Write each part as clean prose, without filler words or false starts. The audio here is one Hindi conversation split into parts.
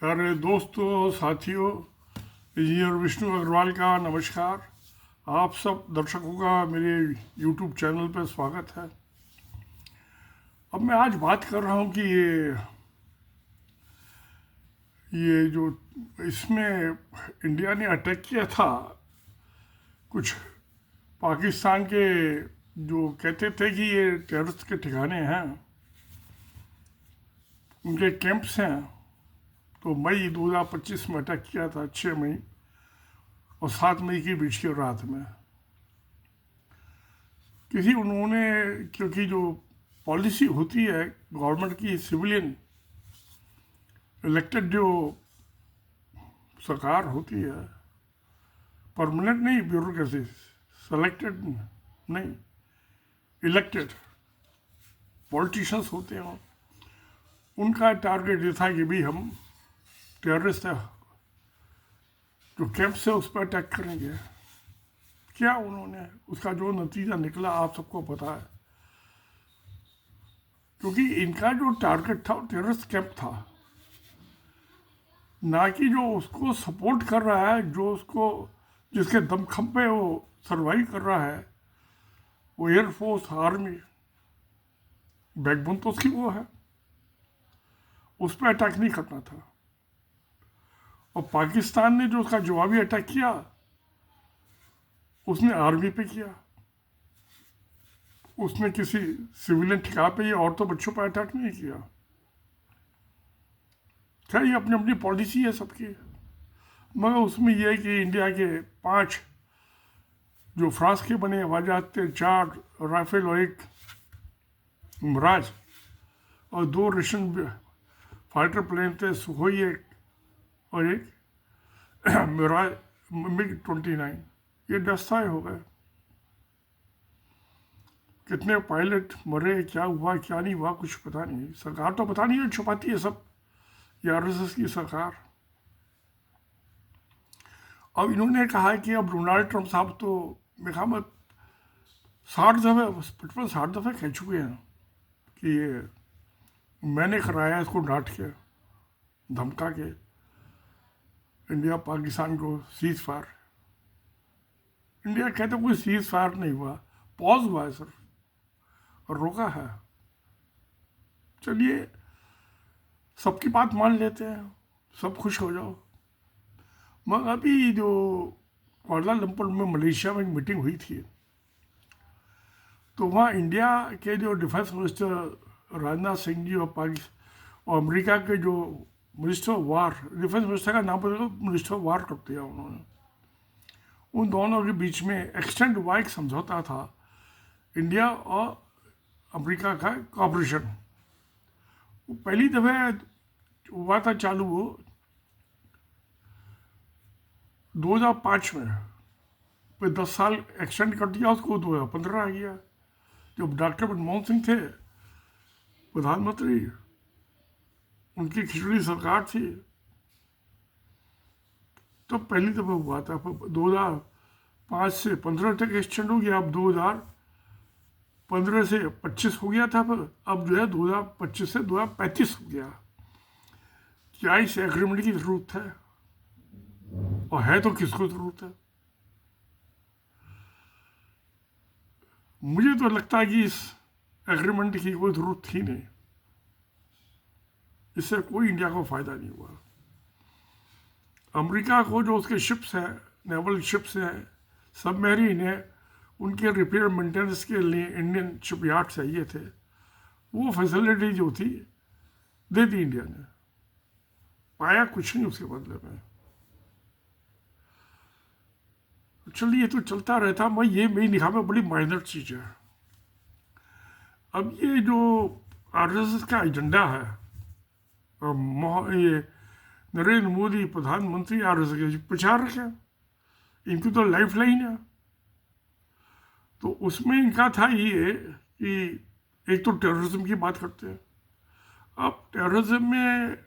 अरे दोस्तों, साथियों, इंजीनियर विष्णु अग्रवाल का नमस्कार। आप सब दर्शकों का मेरे YouTube चैनल पर स्वागत है। अब मैं आज बात कर रहा हूँ कि ये जो इसमें इंडिया ने अटैक किया था, कुछ पाकिस्तान के जो कहते थे कि ये टेररिस्ट के ठिकाने हैं, उनके कैंप्स हैं। तो मई 2025 में अटैक किया था, 6 मई और 7 मई की बीच की रात में उन्होंने, क्योंकि जो पॉलिसी होती है गवर्नमेंट की, सिविलियन इलेक्टेड जो सरकार होती है, परमानेंट नहीं, ब्यूरोक्रेसी, सेलेक्टेड नहीं, इलेक्टेड पॉलिटिशियंस होते हैं, उनका टारगेट ये था कि भाई हम टेररिस्ट है जो कैंप से उस पर अटैक करेंगे। क्या उन्होंने, उसका जो नतीजा निकला आप सबको पता है। क्योंकि इनका जो टारगेट था वो टेररिस्ट कैंप था, ना कि जो उसको सपोर्ट कर रहा है, जो उसको जिसके दमखम पे वो सर्वाइव कर रहा है, वो एयरफोर्स, आर्मी, बैकबोन तो उसकी वो है, उस पर अटैक नहीं करना था। और पाकिस्तान ने जो उसका जवाबी अटैक किया, उसने आर्मी पे किया, उसने किसी सिविलियन ठिकाने पे या औरतों बच्चों पर अटैक नहीं किया। खैर, ये अपनी अपनी पॉलिसी है सबकी, मगर उसमें यह है कि इंडिया के 5 जो फ्रांस के बने हवाई थे, 4 राफेल और 1 मिराज और 2 रशियन फाइटर प्लेन थे, सुखोई 1 और 1 मिराज MiG-29, ये दस्ताए हो गए। कितने पायलट मरे, क्या हुआ क्या नहीं हुआ कुछ पता नहीं। सरकार तो पता नहीं है, छुपाती है सब, ये RSS की सरकार। अब इन्होंने कहा कि अब डोनाल्ड ट्रंप साहब तो मैं कहा 60 दफ़े कह चुके हैं कि ये मैंने कराया, इसको डांट के धमका के इंडिया पाकिस्तान को सीज फायर। इंडिया कहते कोई सीज फायर नहीं हुआ, पॉज हुआ है सर, और रोका है। चलिए, सबकी बात मान लेते हैं, सब खुश हो जाओ। मगर अभी जो कुआलालंपुर में मलेशिया में एक मीटिंग हुई थी, तो वहाँ इंडिया के जो डिफेंस मिनिस्टर राजनाथ सिंह जी और अमेरिका के जो minister of war, defence minister का नाम बदल मिनिस्टर ऑफ वार कर दिया उन्होंने, उन दोनों के बीच में एक्सटेंड हुआ एक समझौता था, इंडिया और अमेरिका का कॉपरेशन। वो पहली दफ़े हुआ था चालू, वो 2005 में, फिर 10 साल एक्सटेंड कर दिया उसको, 2015 आ गया। जब डॉक्टर मनमोहन सिंह थे प्रधानमंत्री, उनकी खिचड़ी सरकार थी, तो पहली दफ़ा हुआ था। 2005 से 15 तक एक्सटेंड हो गया, अब 2015 से 25 हो गया था, फिर अब जो है 2025 से 2035 हो गया। क्या इस एग्रीमेंट की ज़रूरत है, और है तो किसको ज़रूरत है? मुझे तो लगता है कि इस एग्रीमेंट की कोई ज़रूरत ही नहीं, इससे कोई इंडिया को फ़ायदा नहीं हुआ। अमेरिका को जो उसके शिप्स हैं, नेवल शिप्स हैं, सबमरीन है, उनके रिपेयर मेंटेनेंस के लिए इंडियन शिपयार्ड चाहिए थे, वो फैसिलिटी जो थी दे दी इंडिया ने, पाया कुछ नहीं उसके बदले में। चलिए, ये तो चलता रहता, मैं ये मेरी निगाह में बड़ी माइनर चीज़ है। अब ये जो RSS का एजेंडा है, ये नरेंद्र मोदी प्रधानमंत्री RSS के प्रचार रखे, इनकी तो लाइफ लाइन है। तो उसमें इनका था ये कि एक तो टेररिज्म की बात करते हैं। अब टेररिज्म में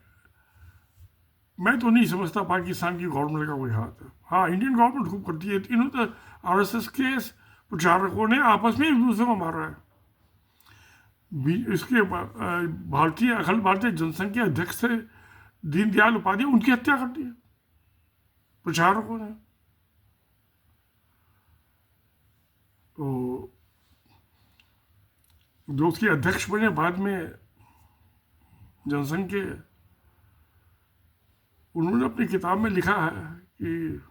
मैं तो नहीं समझता पाकिस्तान की गवर्नमेंट का कोई हाथ है। हाँ, इंडियन गवर्नमेंट खूब करती है। इन्होंने तो RSS के प्रचारकों ने आपस में एक दूसरे को मारा है। इसके भारतीय अखिल भारतीय जनसंघ के अध्यक्ष थे दीनदयाल उपाध्याय, उनकी हत्या कर दी प्रचारकों ने। तो जो उसके अध्यक्ष बने बाद में जनसंघ के, उन्होंने अपनी किताब में लिखा है कि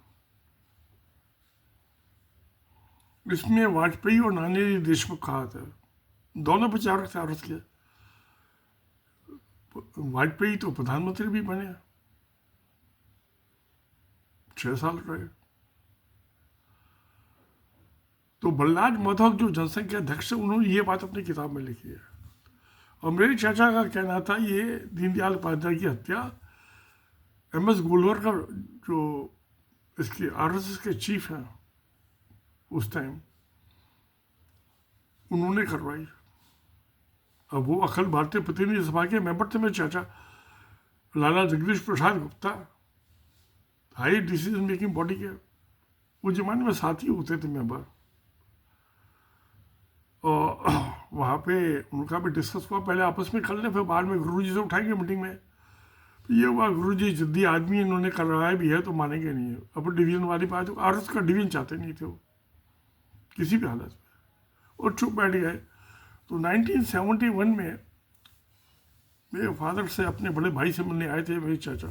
इसमें वाजपेयी और नानाजी देशमुख कहा था, दोनों प्रचारक थे आरएस के। वाजपेयी तो प्रधानमंत्री भी बने, 6 साल रहे। तो बलराज माधव जो जनसंघ के अध्यक्ष है, उन्होंने ये बात अपनी किताब में लिखी है। और मेरे चाचा का कहना था ये दीनदयाल उपाध्याय की हत्या एम.एस. गोलवलकर जो इसके आरएसएस के चीफ हैं उस टाइम, उन्होंने करवाई। अब वो अखिल भारतीय प्रतिनिधि सभा के मेंबर थे मेरे चाचा, Lala Jagdish Prasad Gupta, high decision making body के उस जमाने में साथ ही होते थे मेंबर। और वहाँ पे उनका भी डिस्कस हुआ, पहले आपस में कर लें, फिर बाद में गुरुजी से उठाएंगे मीटिंग में। तो ये हुआ, गुरुजी जिद्दी आदमी, इन्होंने करवाया भी है तो मानेंगे नहीं। अब डिवीजन वाली बात, आरएस का डिवीजन चाहते नहीं थे वो किसी भी हालत में, और चुप बैठ गए। तो 1971 में मेरे फादर से अपने बड़े भाई से मिलने आए थे मेरे चाचा।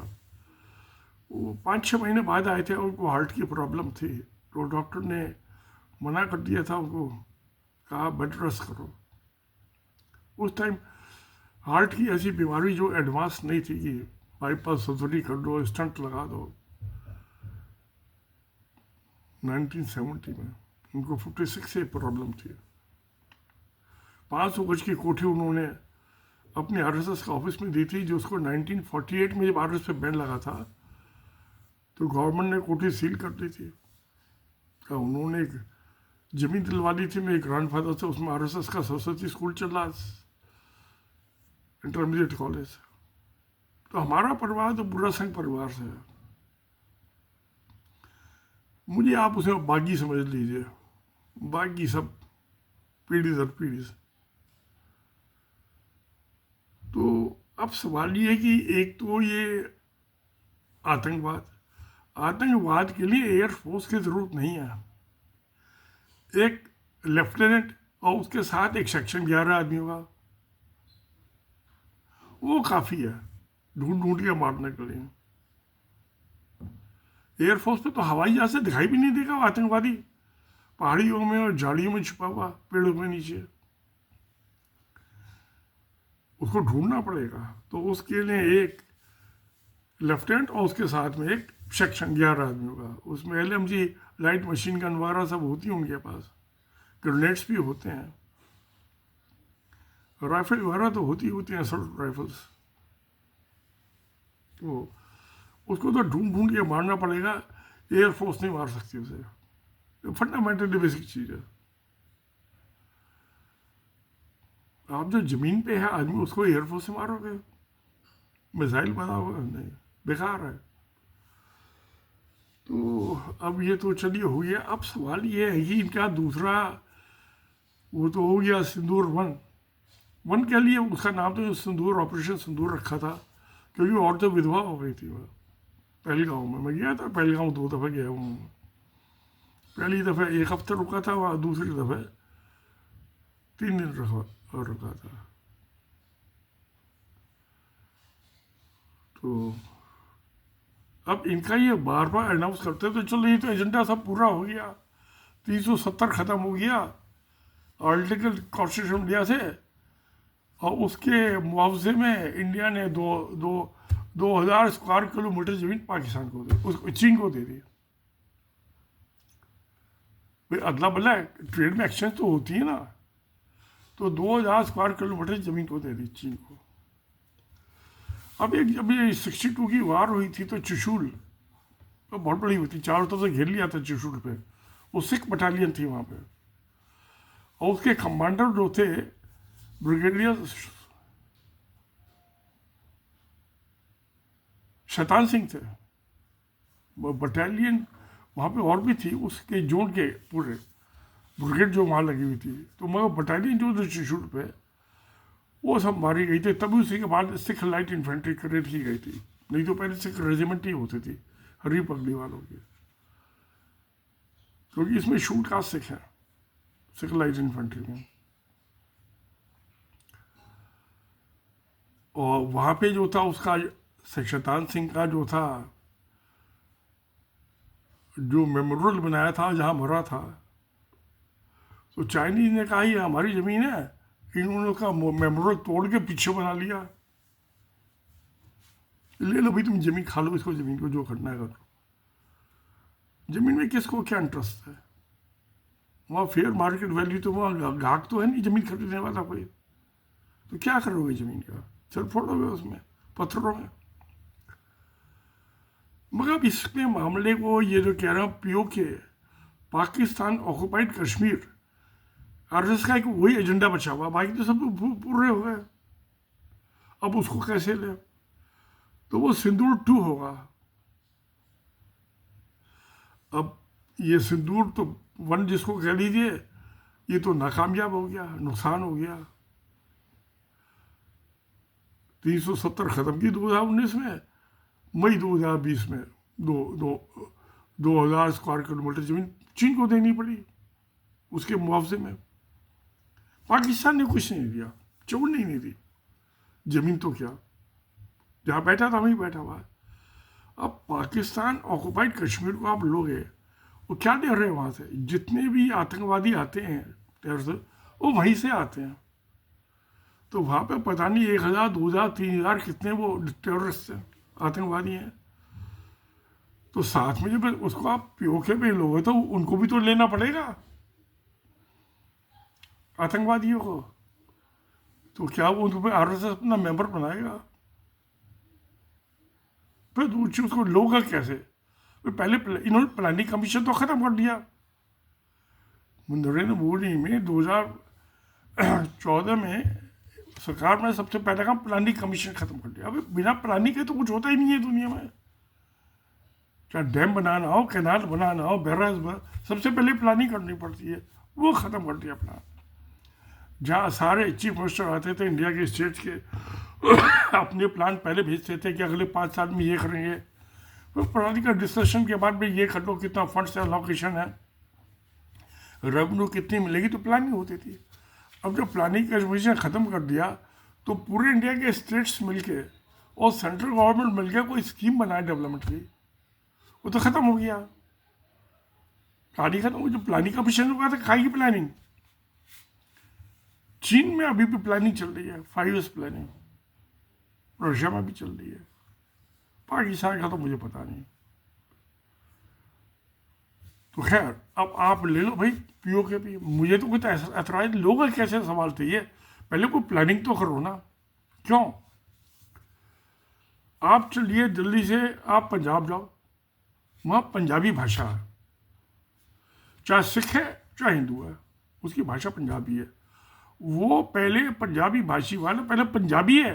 वो 5-6 महीने बाद आए थे, उनको हार्ट की प्रॉब्लम थी। तो डॉक्टर ने मना कर दिया था उनको, कहा बेड रेस्ट करो। उस टाइम हार्ट की ऐसी बीमारी जो एडवांस नहीं थी कि बाईपास सर्जरी कर दो, स्टंट लगा दो। 1970 में उनको 56 से प्रॉब्लम थी। 500 गज की कोठी उन्होंने अपने आरएसएस का ऑफिस में दी थी, जो उसको 1948 में जब आरएसएस पे बैन लगा था तो गवर्नमेंट ने कोठी सील कर दी थी। तो उन्होंने एक जमीन दिलवा दी थी मेरे ग्रैंडफादर से, उसमें आरएसएस का सरस्वती स्कूल चल रहा, इंटरमीडिएट कॉलेज। तो हमारा परिवार तो बुरा संघ परिवार से है। मुझे आप उसे बागी समझ लीजिए, बाकी सब पीढ़ी दर पीढ़ी से। तो अब सवाल ये है कि एक तो ये आतंकवाद के लिए एयरफोर्स की जरूरत नहीं है। एक लेफ्टिनेंट और उसके साथ एक सेक्शन 11 आदमियों का, वो काफ़ी है ढूंढ के मारने के लिए। एयरफोर्स पे तो हवाई जहाज से दिखाई भी नहीं देगा आतंकवादी, पहाड़ियों में और झाड़ियों में छुपा हुआ, पेड़ों के नीचे। उसको ढूंढना पड़ेगा। तो उसके लिए एक लेफ्टिनेंट और उसके साथ में एक सेक्शन 11 आदमियों का, उसमें LMG लाइट मशीन गन वगैरह सब होती है उनके पास, ग्रेनेड्स भी होते हैं, राइफल वगैरह तो होती हैं, असॉल्ट राइफल्स। तो उसको तो ढूंढ के मारना पड़ेगा, एयरफोर्स नहीं मार सकती उसे। फंडामेंटली बेसिक चीज़ है। आप जो ज़मीन पे है आदमी, उसको एयरफोर्स से मारोगे, मिसाइल बनाओगे, नहीं, बेकार है। तो अब ये तो चलिए हो गया। अब सवाल ये है कि इनका दूसरा वो तो हो गया सिंदूर वन के लिए उसका नाम तो सिंदूर, ऑपरेशन सिंदूर रखा था, क्योंकि और तो विधवा हो गई थी वह। पहलगांव में मैं गया था, पहलगांव 2 दफ़े गया हूँ। पहली दफ़े 1 हफ्ता रुका था वहाँ, दूसरी दफ़े 3 दिन रुका था। तो अब इनका ये बार बार अनाउंस करते तो चलो ये तो एजेंडा सब पूरा हो गया, 370 ख़त्म हो गया आर्टिकल कॉन्स्टिट्यूशन इंडिया से, और उसके मुआवजे में इंडिया ने 2000 स्क्वायर किलोमीटर ज़मीन पाकिस्तान को दे, उसको चीन को दे दी। भाई अदला बदला ट्रेड में एक्सचेंज तो होती है ना, तो 2000 स्क्वायर किलोमीटर ज़मीन को दे दी चीन को। अब जब ये 62 की वार हुई थी तो चुशूल तो बहुत बड़ी हुई थी, चारों तरफ से घेर लिया था चुशूल पे। वो सिख बटालियन थी वहाँ पे, और उसके कमांडर जो थे ब्रिगेडियर शैतान सिंह थे। वो बटालियन वहाँ पे और भी थी, उसके जोन के पूरे ब्रिगेड जो वहाँ लगी हुई थी। तो मगर बटालियन जो थी चुशूल पे वो सब मारी गई थी। तभी उसी के बाद सिख लाइट इन्फेंट्री क्रिएट की गई थी नहीं तो पहले सिख रेजिमेंट ही होती थी हरी पगड़ी वालों की, क्योंकि इसमें शूट कास्ट सिख है, सिखलाइज इन्फेंट्री में। और वहाँ पे जो था उसका शैतान सिंह का जो था, जो मेमोरियल बनाया था जहाँ मरा था, तो चाइनीज ने कहा ये हमारी ज़मीन है, इन्होंने उसका मेमोरियल तोड़ के पीछे बना लिया, ले लो भाई तुम ज़मीन खा लो, इसको ज़मीन को जो करना है करो। ज़मीन में किसको क्या इंटरेस्ट है? वहाँ फेयर मार्केट वैल्यू तो वहाँ ग्राहक तो है नहीं ज़मीन खरीदने वाला कोई, तो क्या करोगे ज़मीन का? चल फोड़ोगे उसमें पत्थरों में। मगर इसके मामले को ये जो कह रहा हूँ PoK, Pakistan occupied Kashmir, RSS का एक वही एजेंडा बचा हुआ, बाकी तो सब पूरे हो गए। अब उसको कैसे ले? तो वो सिंदूर 2 होगा। अब ये सिंदूर तो 1 जिसको कह लीजिए, ये तो नाकामयाब हो गया, नुकसान हो गया। 370 खत्म की 2019 में, मई 2020 में 2000 स्क्वायर किलोमीटर जमीन चीन को देनी पड़ी उसके मुआवजे में। पाकिस्तान ने कुछ नहीं दिया, छोड़ने ही नहीं दी जमीन, तो क्या जहाँ बैठा था वहीं बैठा हुआ है। अब पाकिस्तान ऑक्युपाइड कश्मीर को आप लोगे, वो क्या दे रहे हैं वहाँ से? जितने भी आतंकवादी आते हैं टेररिस्ट, वो वहीं से आते हैं। तो वहाँ पे पता नहीं 1000, 2000, 3000 कितने वो टेररिस्ट हैं, आतंकवादी हैं। तो साथ में जब उसको आप पीओके पे लोगे तो उनको भी तो लेना पड़ेगा, आतंकवादियों को। तो क्या वो उनको आरएसएस अपना मेंबर बनाएगा? फिर दूसरी उसको लोगा कैसे? पहले इन्होंने प्लानिंग कमीशन तो खत्म कर दिया। नरेंद्र मोदी में 2014 में सरकार ने सबसे पहले काम प्लानिंग कमीशन खत्म कर दिया। अभी बिना प्लानिंग के तो कुछ होता ही नहीं है दुनिया में, चाहे डैम बनाना हो, कैनाल बनाना हो, बैराज, सबसे पहले प्लानिंग करनी पड़ती है। वो खत्म कर दिया प्लान। जहाँ सारे चीफ मिनिस्टर आते थे इंडिया के स्टेट के, अपने प्लान पहले भेजते थे कि अगले 5 साल में ये करेंगे। तो प्लानिंग का डिस्कशन के बाद में ये कर लो, कितना फंड्स एलोकेशन है, रेवेन्यू कितनी मिलेगी, तो प्लानिंग होती थी। अब जब प्लानिंग का कमीशन ख़त्म कर दिया तो पूरे इंडिया के स्टेट्स मिलके और सेंट्रल गवर्नमेंट मिलके कोई स्कीम बनाए डेवलपमेंट की, वो तो ख़त्म हो गया। प्लानिंग खत्म हो, जो प्लानिंग कमीशन हुआ था खाई की प्लानिंग। चीन में अभी भी प्लानिंग चल रही है, 5 years प्लानिंग, रशिया में भी चल रही है, पाकिस्तान का तो मुझे पता नहीं। तो खैर अब आप ले लो भाई पीओके भी, मुझे तो कुछ ऐतराज, लोग कैसे संभालते ये? पहले कोई प्लानिंग तो करो ना। क्यों? आप चलिए दिल्ली से आप पंजाब जाओ, वहाँ पंजाबी भाषा है, चाहे सिख है चाहे हिंदू है, उसकी भाषा पंजाबी है। वो पहले पंजाबी भाषी वाले पहले पंजाबी है,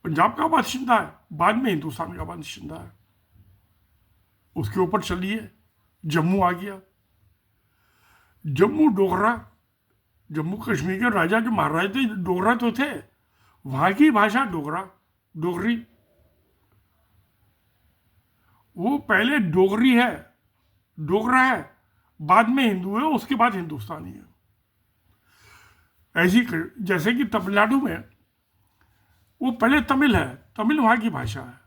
पंजाब का बाशिंदा है, बाद में हिंदुस्तान का बाशिंदा है। उसके ऊपर चलिए जम्मू आ गया, जम्मू डोगरा, जम्मू कश्मीर के राजा जो महाराज थे डोगरा तो थे, वहाँ की भाषा डोगरा, डोगरी। वो पहले डोगरी है, डोगरा है, बाद में हिंदू है, उसके बाद हिंदुस्तानी है। ऐसी जैसे कि तमिलनाडु में वो पहले तमिल है, तमिल वहाँ की भाषा है,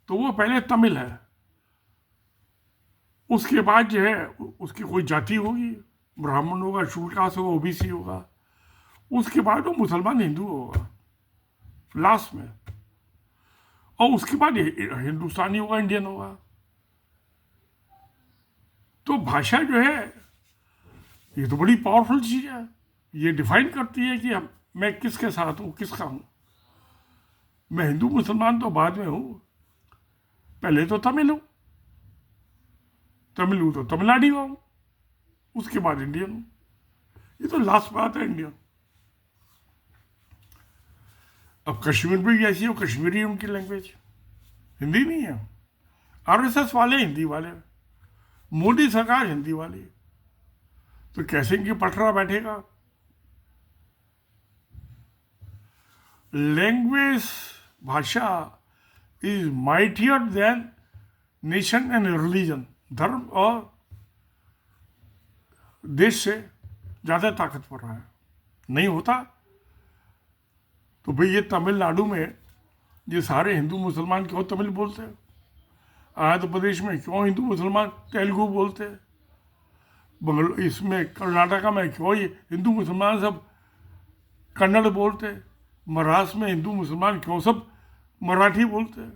तो वो पहले तमिल है, उसके बाद जो है उसकी कोई जाति होगी, ब्राह्मण होगा, शूद्र कास्ट होगा, ओबीसी होगा, उसके बाद वो मुसलमान हिंदू होगा लास्ट में, और उसके बाद हिंदुस्तानी होगा, इंडियन होगा। तो भाषा जो है ये तो बड़ी पावरफुल चीज़ है, ये डिफाइन करती है कि मैं किसके साथ हूँ, किसका हूँ। मैं हिंदू मुसलमान तो बाद में हूँ, पहले तो तमिल हूँ, तमिल हूँ तो तमिलनाडु हूँ, उसके बाद इंडियन हूँ। ये तो लास्ट बात है इंडियन। अब कश्मीर में भी ऐसी हो, कश्मीरी उनकी लैंग्वेज, हिंदी नहीं है। आरएसएस वाले हिंदी वाले, मोदी सरकार हिंदी वाली, तो कैसे इनकी पटरा बैठेगा? लैंग्वेज भाषा is mightier than nation and religion. धर्म और देश से ज़्यादा ताकतवर है। नहीं होता तो भाई ये तमिलनाडु में ये सारे हिंदू मुसलमान क्यों तमिल बोलते हैं? आंध्र प्रदेश में क्यों हिंदू मुसलमान तेलुगु बोलते हैं? इसमें कर्नाटका में क्यों ये हिंदू मुसलमान सब कन्नड़ बोलते हैं? महाराष्ट्र में हिंदू मुसलमान क्यों सब मराठी बोलते हैं?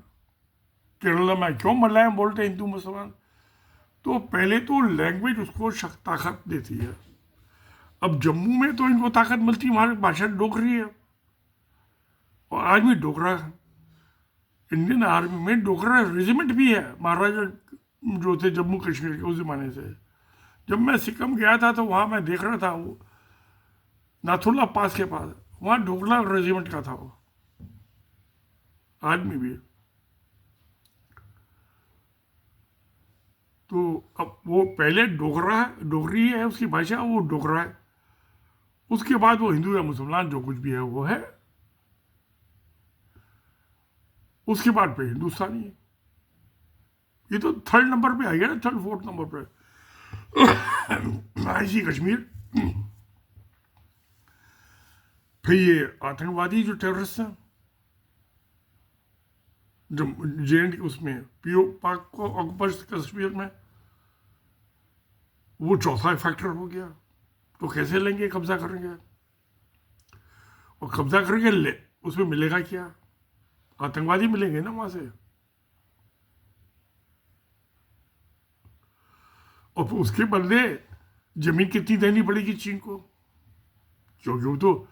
केरला में क्यों मलयालम बोलते हैं हिंदू मुसलमान? तो पहले तो लैंग्वेज उसको ताकत देती है। अब जम्मू में तो इनको ताकत मिलती है, हमारी भाषा डोगरी है और आज भी डोगरा इंडियन आर्मी में डोगरा रेजिमेंट भी है। महाराजा जो थे जम्मू कश्मीर के उस जमाने से। जब मैं सिक्किम गया था तो वहाँ मैं देख रहा था, वो नाथुला पास के पास वहाँ डोगरा रेजिमेंट का था वो, आज में भी। तो अब वो पहले डोगरा है, डोगरी है उसकी भाषा, वो डोगरा है। उसके बाद वो हिंदू या मुसलमान जो कुछ भी है वो है। उसके बाद पे हिंदुस्तानी है। ये तो थर्ड नंबर पे आ गया ना, थर्ड फोर्थ नंबर पे। आईसी कश्मीर, फिर ये आतंकवादी जो टेररिस्ट हैं जो जे उसमें पाक को ऑक्युपाइड कश्मीर में, वो चौथा फैक्टर हो गया। तो कैसे लेंगे, कब्जा करेंगे, और कब्जा करेंगे उसमें मिलेगा क्या? आतंकवादी मिलेंगे ना वहां से। और उसके बदले जमीन कितनी देनी पड़ेगी चीन को, क्योंकि वो तो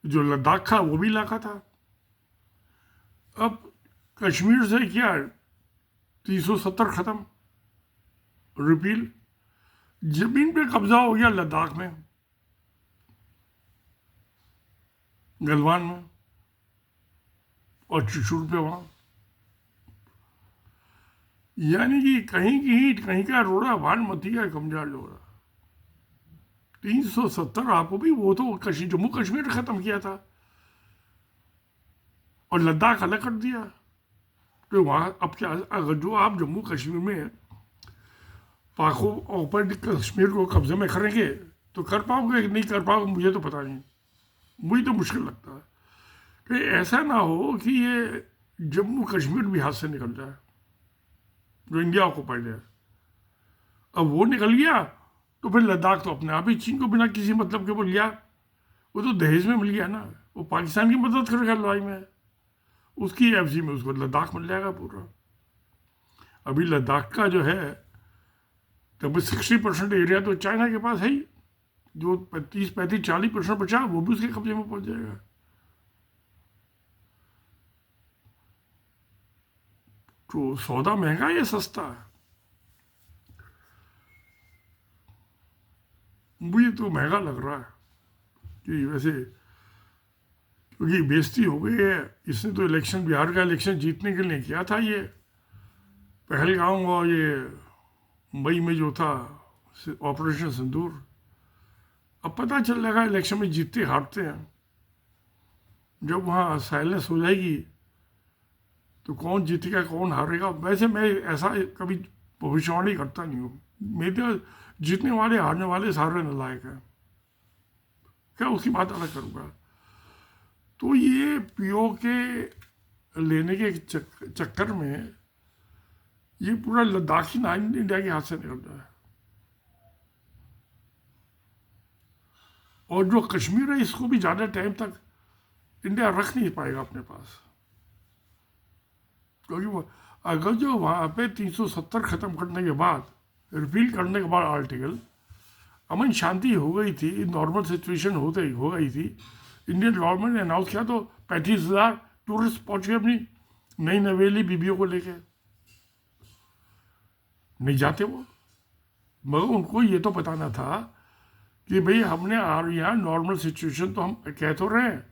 जो लद्दाख था वो भी इलाका था। अब कश्मीर से क्या 370 खत्म, रिपील, जमीन पे कब्जा हो गया लद्दाख में, गलवान में और चुशूर पे वहां। यानी कि कहीं की ईंट कहीं का रोड़ा, भानुमती का कमजार जोड़ा। 370 आपको भी, वो तो जम्मू कश्मीर खत्म किया था और लद्दाख अलग कर दिया। तो वहां अब क्या, अगर जो आप जम्मू कश्मीर में पाको ऑक्युपाइड कश्मीर को कब्जे में करेंगे तो कर पाओगे कि नहीं कर पाओगे, मुझे तो पता नहीं। मुझे तो मुश्किल लगता है कि ऐसा ना हो कि ये जम्मू कश्मीर भी हाथ से निकल जाए जो इंडिया ऑक्युपाइड है। अब वो निकल गया तो फिर लद्दाख तो अपने आप ही चीन को बिना किसी मतलब के वो लिया। वो तो दहेज में मिल गया ना, वो पाकिस्तान की मदद करेगा लड़ाई में, उसकी एफसी में उसको लद्दाख मिल जाएगा पूरा। अभी लद्दाख का जो है तब 60% एरिया तो चाइना के पास है ही, जो 35-40% बचा वो भी उसके कब्जे में पहुंच जाएगा। तो सौदा महंगा या सस्ता है? मुझे तो महंगा लग रहा है कि वैसे, क्योंकि बेइज्जती हो गई है। इसने तो इलेक्शन, बिहार का इलेक्शन जीतने के लिए किया था ये पहलगाम, और ये मई में जो था ऑपरेशन सिंदूर। अब पता चल जाएगा इलेक्शन में जीतते हारते हैं। जब वहाँ साइलेंस हो जाएगी तो कौन जीतेगा कौन हारेगा। वैसे मैं ऐसा कभी भविष्यवाणी करता नहीं हूँ। मेरे जीतने वाले हारने वाले सारे नालायक हैं, क्या उसकी बात अलग करूँगा। तो ये पीओ के लेने के चक्कर में ये पूरा लद्दाख ही ना इंडिया के हाथ से निकल जाए। और जो कश्मीर है इसको भी ज़्यादा टाइम तक इंडिया रख नहीं पाएगा अपने पास, क्योंकि वो अगर जो वहाँ पे 370 ख़त्म करने के बाद, रिपील करने के बाद आर्टिकल, अमन शांति हो गई थी, नॉर्मल सिचुएशन हो गई थी। इंडियन गवर्नमेंट ने अनाउंस किया तो 35,000 टूरिस्ट पहुँच गए अपनी नई नवेली बीबियों को लेके। नहीं जाते वो, मगर उनको ये तो बताना था कि भाई हमने यहाँ नॉर्मल सिचुएशन तो हम कह तो रहे हैं,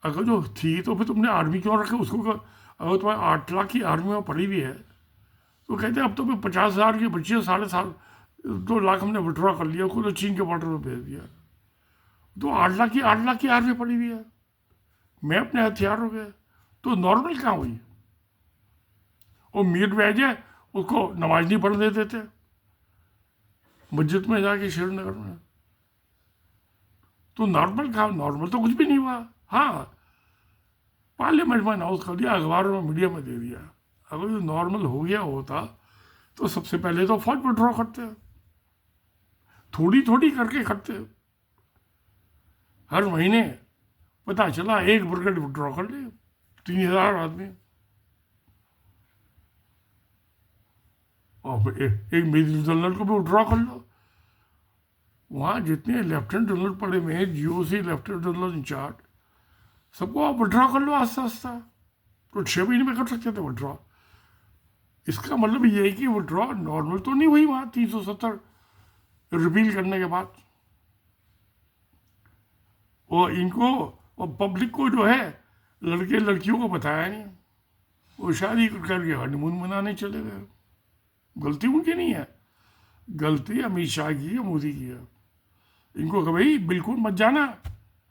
अगर जो थी तो फिर तुमने आर्मी क्यों रखे उसको? अगर तुम्हारे 8 लाख की आर्मी में पड़ी हुई है तो कहते हैं अब तो फिर 50,000 की बच्ची है, 2.5 लाख हमने विड्रॉ कर लिया, उसको तो चीन के बॉर्डर पर भेज दिया। तो 8 लाख की आर्मी पड़ी हुई है, मैं अपने हथियार हो गए, तो नॉर्मल कहाँ हुई? वो मीर वेज है, उसको नमाज नहीं पढ़ने देते मस्जिद में जाके श्रीनगर में, तो नॉर्मल कहाँ? नॉर्मल तो कुछ भी नहीं हुआ। हाँ, पार्लियामेंट में अनाउंस कर दिया, अखबारों में, मीडिया में दे दिया। अगर ये नॉर्मल हो गया होता तो सबसे पहले तो फौज विड्रॉ करते, थोड़ी थोड़ी करके करते। हर महीने पता चला एक ब्रिगेड विड्रॉ कर ले, 3,000 आदमी, और एक मेजर जनरल को भी विड्रॉ कर लो। वहाँ जितने लेफ्टिनेंट जनरल पड़े हुए हैं, जीओसी लेफ्टिनेंट जनरल इंचार्ज, सबको आप विड्रॉ कर लो आस्ता आस्ता। तो 6 महीने में कर सकते थे विड्रॉ। इसका मतलब ये है कि विड्रॉ नॉर्मल तो नहीं हुई वहाँ 370 रिपील करने के बाद। और इनको और पब्लिक को जो है, लड़के लड़कियों को बताया नहीं, वो शादी करके हनीमून मनाने चले गए। गलती उनकी नहीं है, गलती अमित शाह की है, मोदी की है। इनको कहा भाई बिल्कुल मत जाना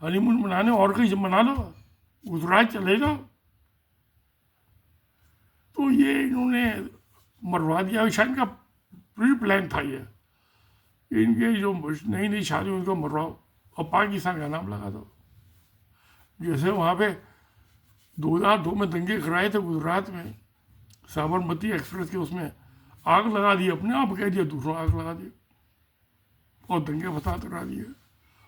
हनीमून मनाने, और कहीं मना लो, गुजरात चले जाओ। तो ये इन्होंने मरवा दिया। शायद इनका प्री प्लान था ये, इनके जो नई नई शादी उनको मरवाओ और पाकिस्तान का नाम लगा दो। जैसे वहाँ पे 2002 में दंगे कराए थे गुजरात में, साबरमती एक्सप्रेस के उसमें आग लगा दी, अपने आप कह दिया, दूसरों आग लगा दी और दंगे फसाद करा दिए।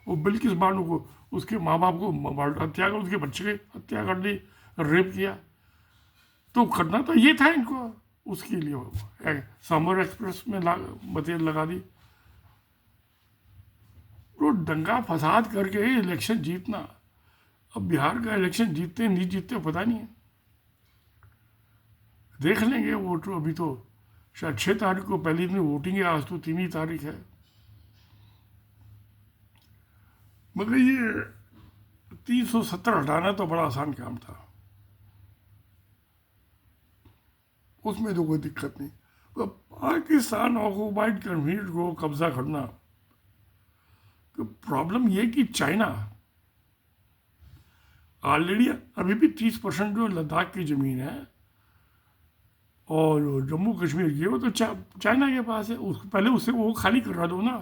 वो बिल्किस बानो को, उसके माँ बाप को हत्या कर, उसके बच्चे की हत्या कर दी, रेप किया। तो करना तो ये था इनको, उसके लिए समर एक्सप्रेस में बतेर लगा दी। तो दंगा फसाद करके इलेक्शन जीतना, अब बिहार का इलेक्शन जीतते नहीं जीतते पता नहीं है, देख लेंगे। वोट अभी तो शायद 6 तारीख को पहली दिन वोटिंग है, आज तो 3 ही तारीख है। मगर ये 370 हटाना तो बड़ा आसान काम था, उसमें तो कोई दिक्कत नहीं। तो पाकिस्तान ऑक्युपाइड कश्मीर को कब्जा करना, तो प्रॉब्लम ये कि चाइना ऑलरेडी अभी भी 30% जो लद्दाख की ज़मीन है और जम्मू कश्मीर की, वो तो चाइना के पास है। उस पहले उससे वो खाली करा दो ना।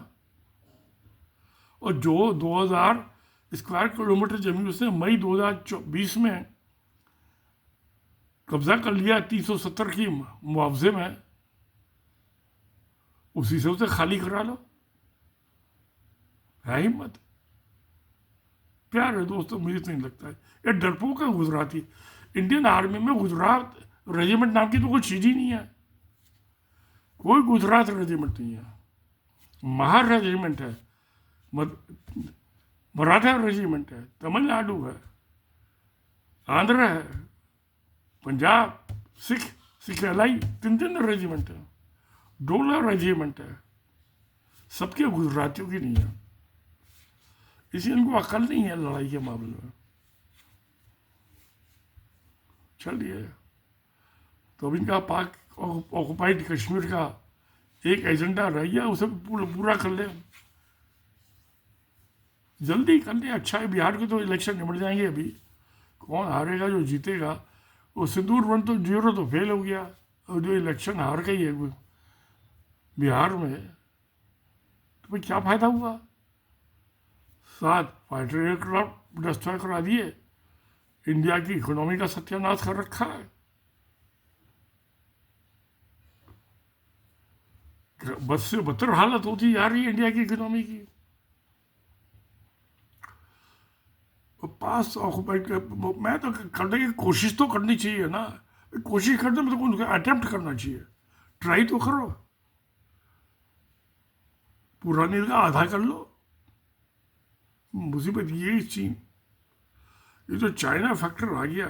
और जो 2000 स्क्वायर किलोमीटर जमीन उसने मई 2020 में कब्जा कर लिया 370 की मुआवजे में, उसी से उसे खाली करा लो। है हिम्मत? प्यार है दोस्तों, मुझे तो नहीं लगता है। ये डरपोक है गुजराती। इंडियन आर्मी में गुजरात रेजिमेंट नाम की तो कोई चीज़ ही नहीं है। कोई गुजरात रेजिमेंट नहीं है। महार रेजिमेंट है, मराठा रेजिमेंट है, तमिलनाडु है, आंध्र है, पंजाब, सिख एलाई, 3 रेजिमेंट है, डोला रेजिमेंट है। सबके गुजरातियों की नहीं है, इसलिए इनको अकल नहीं है लड़ाई के मामले में। चलिए, तो अब इनका पाक ऑक्युपाइड कश्मीर का एक एजेंडा रह गया, उसे पूरा कर ले, जल्दी कर ले। अच्छा है, बिहार के तो इलेक्शन निमट जाएंगे अभी। कौन हारेगा, जो जीतेगा वो सिंदूर वन तो 0 तो फेल हो गया, और जो इलेक्शन हार गई है बिहार में, तो भाई क्या फायदा हुआ? 7 फाइटर एयरक्राफ्ट डिस्ट्रॉय करा दिए, इंडिया की इकोनॉमी का सत्यानाश कर रखा है। बस से बदतर हालत होती जा रही है इंडिया की इकोनॉमी की। पास ऑक्युपाइड, मैं तो करने की कोशिश तो करनी चाहिए ना। कोशिश करने में तो उनको अटेम्प्ट करना चाहिए, ट्राई तो करो। पुरानी का आधा कर लो। मुसीबत ये चीन, ये जो चाइना फैक्टर आ गया,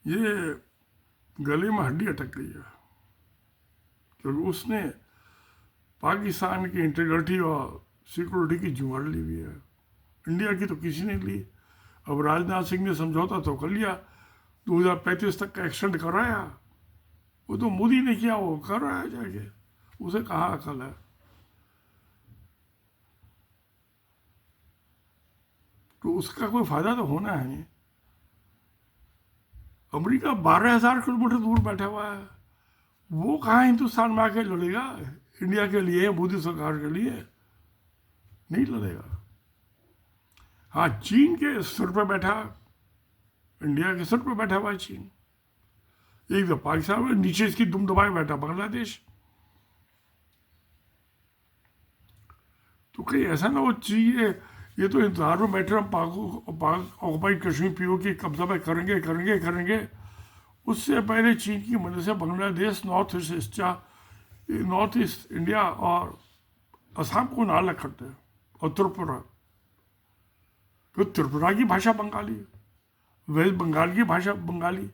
ये गले में हड्डी अटक गई है, क्योंकि उसने पाकिस्तान की इंटीग्रिटी और सिक्योरिटी की जुगाड़ ली हुई है। इंडिया की तो किसी ने ली। अब राजनाथ सिंह ने समझौता तो कर लिया, 2035 तक का एक्सटेंड कराया। वो तो मोदी ने किया, वो कर रहा है जाके, उसे कहाँ अकल है? तो उसका कोई फायदा तो होना है नहीं। अमेरिका 12,000 किलोमीटर दूर बैठा हुआ है, वो कहाँ हिंदुस्तान में आके लड़ेगा इंडिया के लिए, मोदी सरकार के लिए? नहीं लड़ेगा। हाँ, चीन के सिर पे बैठा, इंडिया के सिर पे बैठा हुआ है चीन। एक तो पाकिस्तान में नीचे इसकी दुम दबाए बैठा बांग्लादेश। तो कहीं ऐसा ना हो चाहिए, ये तो इंतजार में बैठे हम पाक ऑक्युपाइड कश्मीर पीओ की कब्जा में करेंगे करेंगे करेंगे। उससे पहले चीन की मदद से बांग्लादेश, नॉर्थ ईस्ट इंडिया और असम को ना अलग करते हैं, और त्रिपुरा, तो त्रिपुरा की भाषा बंगाली, वेस्ट बंगाल की भाषा बंगाली,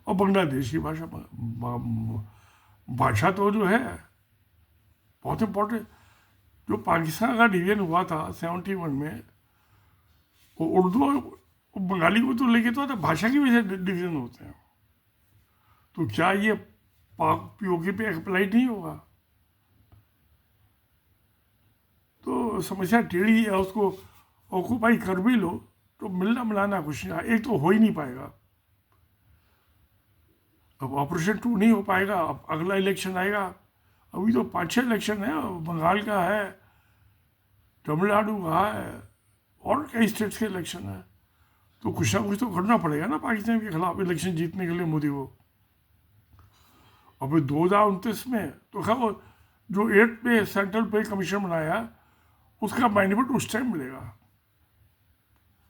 और बांग्लादेश की भाषा भाषा तो जो है बहुत इम्पोर्टेंट। जो पाकिस्तान का डिवीजन हुआ था 71 में, वो उर्दू और बंगाली को तो लेके तो भाषा की वजह से डिवीजन होते हैं। तो क्या ये पाक पीओके पे अप्लाई नहीं होगा? तो समस्या टेढ़ी है, उसको ऑक्यूपाई कर भी लो तो मिलना मिलाना कुछ नहीं, एक तो हो ही नहीं पाएगा। अब ऑपरेशन 2 नहीं हो पाएगा, अब अगला इलेक्शन आएगा। अभी तो 5-6 इलेक्शन है, बंगाल का है, तमिलनाडु का है, और कई स्टेट्स के इलेक्शन है। तो कुछ ना कुछ तो करना पड़ेगा ना पाकिस्तान के खिलाफ इलेक्शन जीतने के लिए मोदी को। और फिर 2029 में तो खैर वो जो 8 पे सेंट्रल पे कमीशन बनाया, उसका बेनिफिट उस टाइम मिलेगा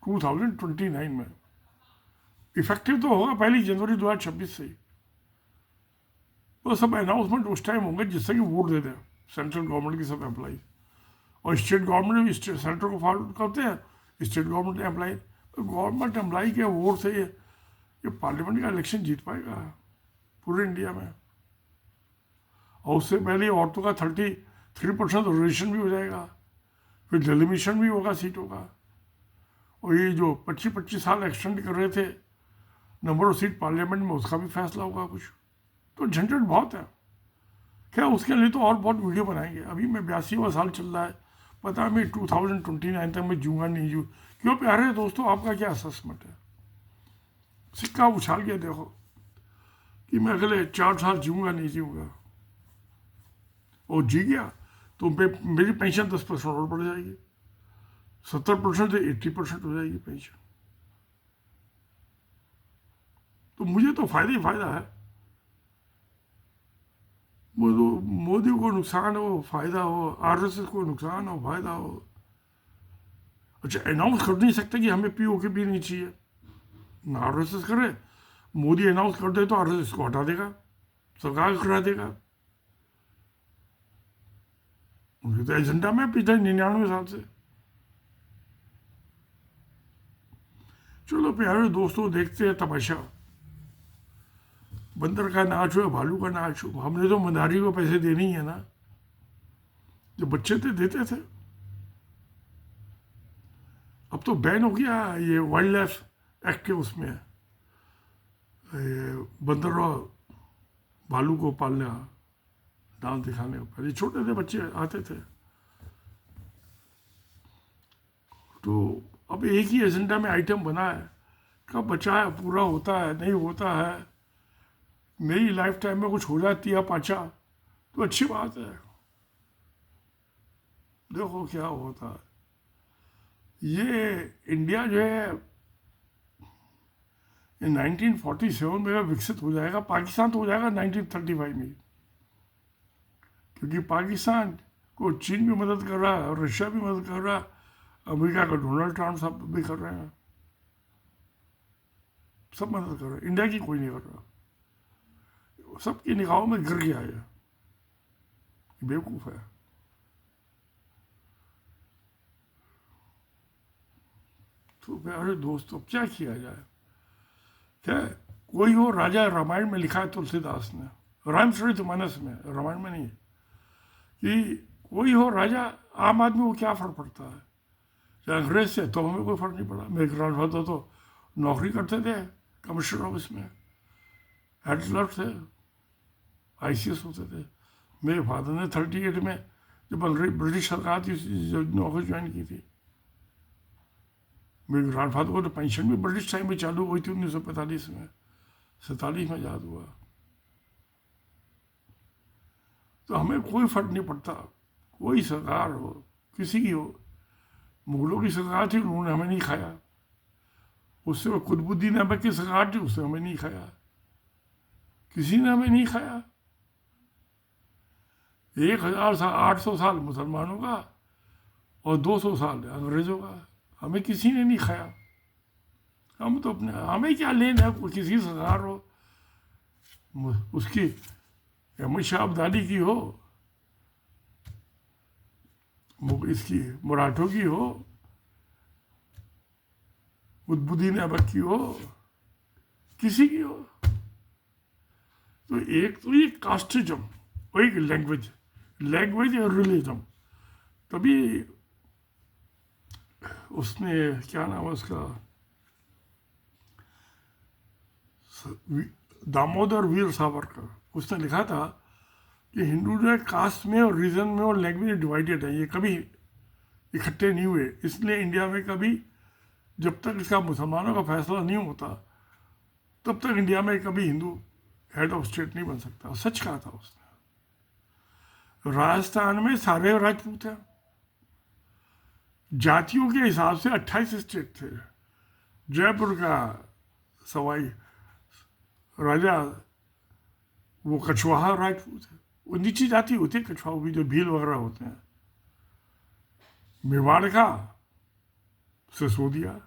2029 में। इफेक्टिव तो होगा 1 जनवरी 2026 से ही। तो सब अनाउंसमेंट उस टाइम होंगे जिससे कि वोट दे दें सेंट्रल गवर्नमेंट की सब एम्प्लॉज, और स्टेट गवर्नमेंट भी सेंटर को फॉलो करते हैं, स्टेट गवर्नमेंट एम्प्लॉय। तो गवर्नमेंट एम्प्लॉय के वोट से ये पार्लियामेंट का इलेक्शन जीत पाएगा पूरे इंडिया में। और उससे पहले औरतों का 33% रिजर्वेशन भी हो जाएगा, फिर डेलिमिशन भी होगा सीटों का। और ये जो 25-25 साल एक्सटेंड कर रहे थे नंबर ऑफ सीट पार्लियामेंट में, उसका भी फैसला होगा कुछ। तो झंझट बहुत है। क्या उसके लिए तो और बहुत वीडियो बनाएंगे। अभी मैं 82वां साल चल रहा है, पता है मैं 2029 तक मैं जूँगा नहीं जूँ। क्यों प्यारे दोस्तों, आपका क्या असेसमेंट है? सिक्का उछाल के देखो कि मैं अगले 4 साल जीऊँगा नहीं जीऊँगा, और जी गया तो मेरी पेंशन 10% और बढ़ जाएगी, 70% से 80% हो जाएगी पेंशन। तो मुझे तो फायदा ही फायदा है। मोदी को नुकसान हो फायदा हो, आरएसएस को नुकसान हो फायदा हो। अच्छा, अनाउंस कर नहीं सकते कि हमें पीओके भी नहीं चाहिए, ना आरएसएस करे। मोदी अनाउंस कर दे तो आरएसएस को हटा देगा, सरकार करा देगा। उनके तो एजेंडा में पिछले 99 साल से। चलो प्यारे दोस्तों, देखते हैं तमाशा। बंदर का नाच हो या भालू का नाच हो, हमने तो मदारी को पैसे देने ही है ना, जो बच्चे थे देते थे। अब तो बैन हो गया ये वाइल्ड लाइफ एक्ट के उसमें, बंदर और भालू को पालना, डांस दिखाने को। पहले छोटे थे बच्चे आते थे। तो अब एक ही एजेंडा में आइटम बना है, कब बचा है, पूरा होता है नहीं होता है, मेरी लाइफ टाइम में कुछ हो जाती है पाचा तो अच्छी बात है, देखो क्या होता है। ये इंडिया जो है 1947 में विकसित हो जाएगा, पाकिस्तान तो हो जाएगा 1935 में, क्योंकि पाकिस्तान को चीन भी मदद कर रहा है, रशिया भी मदद कर रहा है, अमेरिका का डोनाल्ड ट्रम्प सब भी कर रहे हैं, सब मदद कर रहे हैं। इंडिया की कोई नहीं कर रहा, सबकी निगाहों में गिर गया है, बेवकूफ़ है। तो प्यारे दोस्तों, क्या किया जाए? क्या कोई हो राजा, रामायण में लिखा है तुलसीदास ने, रामचरितमानस में, रामायण में नहीं, कि कोई हो राजा, आम आदमी को क्या फ़र्क पड़ता है? चाहे अंग्रेज से तो हमें कोई फ़र्क नहीं पड़ा। मेरे ग्रैंडफादर तो नौकरी करते थे कमिश्नर ऑफिस में, हेड क्लर्क थे, ICS होते थे। मेरे फादर ने 38 में जब ब्रिटिश सरकार थी नौकरी ज्वाइन की थी। मेरे ग्रैंडफादर को तो पेंशन भी ब्रिटिश टाइम में चालू हुई थी 1945 में, 47 में आज़ाद हुआ। तो हमें कोई फर्क नहीं पड़ता, कोई सरकार हो, किसी की हो। मुगलों की सरकार थी, उन्होंने हमें नहीं खाया। उससे कुतुबुद्दीन ऐबक की सरकार थी, उसने हमें नहीं खाया। किसी ने हमें नहीं खाया। 1800 साल मुसलमानों का और 200 साल अंग्रेजों का, हमें किसी ने नहीं खाया। हम तो अपने, हमें क्या लेना है कोई किसी सरकार हो, उसकी अहमद शाह अब्दाली की हो, इसकी मराठों की हो, कुतुबुद्दीन ऐबक की हो, किसी की हो। तो एक तो ये कास्टिज्म और एक लैंग्वेज, लैंग्वेज और रिलीजन। तभी उसने, क्या नाम है उसका, दामोदर वीर सावरकर, उसने लिखा था कि हिंदू जो है कास्ट में और रीजन में और लैंग्वेज में डिवाइडेड है, ये कभी इकट्ठे नहीं हुए। इसलिए इंडिया में कभी, जब तक इसका मुसलमानों का फैसला नहीं होता, तब तक इंडिया में कभी हिंदू हेड ऑफ स्टेट नहीं बन सकता। सच कहा था उसने। राजस्थान में सारे राजपूत हैं। जातियों के हिसाब से 28 स्टेट थे। जयपुर का सवाई राजा वो कछवाहा राजपूत है, वो नीची जाति होती है कछवाओं की, जो भील वगैरह होते हैं। मेवाड़ का सिसोदिया,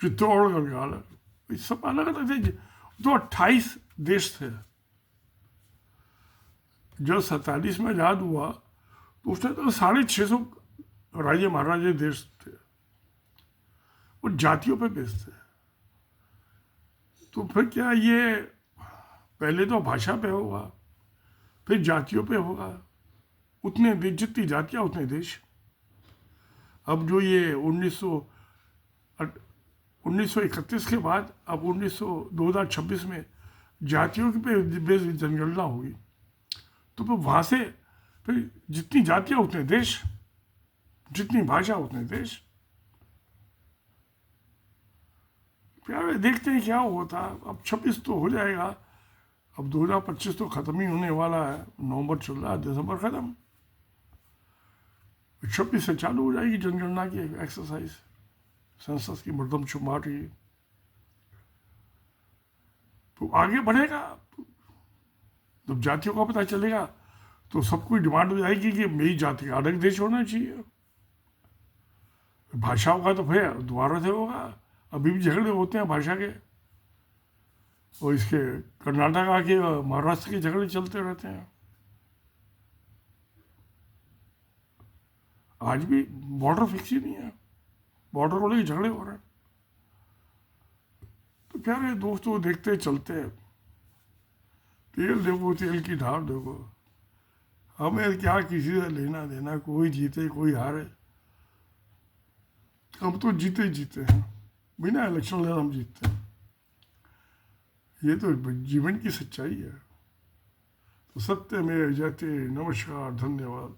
चित्तौड़ का भी अलग, सब अलग अलग थे। तो 28 देश थे। जब 47 में आजाद हुआ तो उसने तो 650 राजे महाराजे देश थे, वो जातियों पे बेस्ड थे। तो फिर क्या, ये पहले तो भाषा पे होगा, फिर जातियों पे होगा। उतने देश, जितनी जातियां उतने देश। अब जो ये 1931 के बाद, अब 2026 में जातियों पे बेस जनगणना होगी। तो फिर वहाँ से फिर जितनी जातियां उतने देश, जितनी भाषा उतने देश। प्यारे, देखते हैं क्या होता। अब 26 तो हो जाएगा, अब 2025 तो ख़त्म ही होने वाला है। नवंबर चल रहा है, दिसंबर ख़त्म, 26 से चालू हो जाएगी जनगणना की एक्सरसाइज, सेंसस की मरदमशुमार की। तो आगे बढ़ेगा, जब जातियों का पता चलेगा तो सबको डिमांड हो जाएगी कि मेरी जाति का अलग देश होना चाहिए। भाषाओं का तो फिर दोबारा से होगा। अभी भी झगड़े होते हैं भाषा के, और इसके कर्नाटक के, महाराष्ट्र के झगड़े चलते रहते हैं। आज भी बॉर्डर फिक्स ही नहीं है, बॉर्डर को लेकर झगड़े हो रहे हैं। तो प्यारे दोस्तों, देखते चलते हैं। तेल देखो, तेल की धार देखो। हमें क्या किसी से लेना देना, कोई जीते कोई हारे। हम तो जीते जीते हैं, बिना इलेक्शन लड़े हम जीतते हैं। ये तो जीवन की सच्चाई है। तो सत्य में जयते। नमस्कार, धन्यवाद।